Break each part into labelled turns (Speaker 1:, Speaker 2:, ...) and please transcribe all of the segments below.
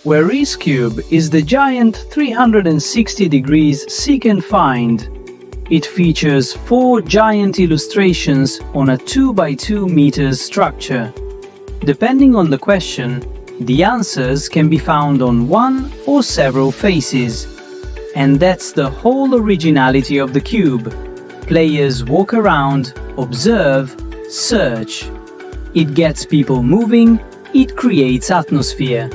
Speaker 1: WHERIZ Cube is the giant 360 degrees seek and find. It features 4 giant illustrations on a 2 by 2 meters structure. Depending on the question, the answers can be found on one or several faces. And that's the whole originality of the cube. Players walk around, observe, search. It gets people moving, it creates atmosphere.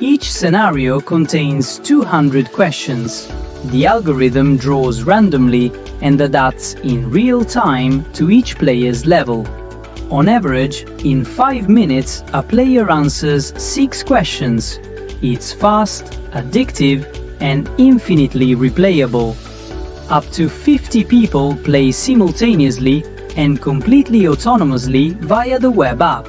Speaker 1: Each scenario contains 200 questions. The algorithm draws randomly and adapts in real time to each player's level. On average, in 5 minutes, a player answers 6 questions. It's fast, addictive, and infinitely replayable. Up to 50 people play simultaneously and completely autonomously via the web app.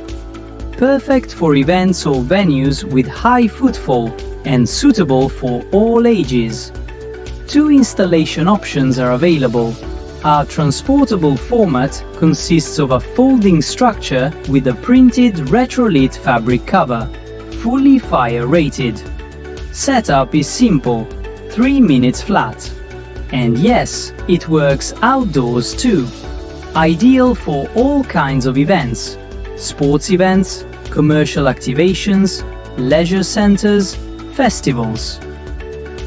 Speaker 1: Perfect for events or venues with high footfall and suitable for all ages. 2 installation options are available. Our transportable format consists of a folding structure with a printed retrolit fabric cover, fully fire-rated. Setup is simple, 3 minutes flat. And yes, it works outdoors too. Ideal for all kinds of events, sports events, commercial activations, leisure centers, festivals.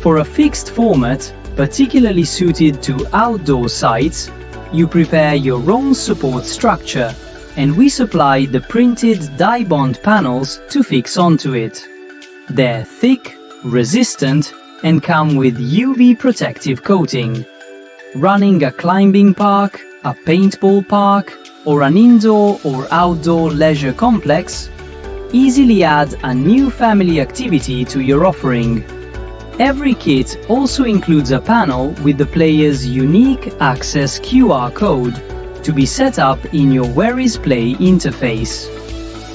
Speaker 1: For a fixed format, particularly suited to outdoor sites, you prepare your own support structure, and we supply the printed dye bond panels to fix onto it. They're thick, resistant, and come with UV protective coating. Running a climbing park, a paintball park, or an indoor or outdoor leisure complex, easily add a new family activity to your offering. Every kit also includes a panel with the player's unique access QR code to be set up in your WHERIZ Play interface.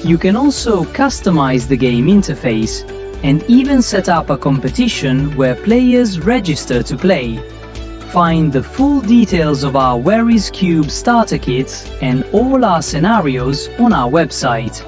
Speaker 1: You can also customize the game interface and even set up a competition where players register to play. Find the full details of our WHERIZ Cube starter kits and all our scenarios on our website.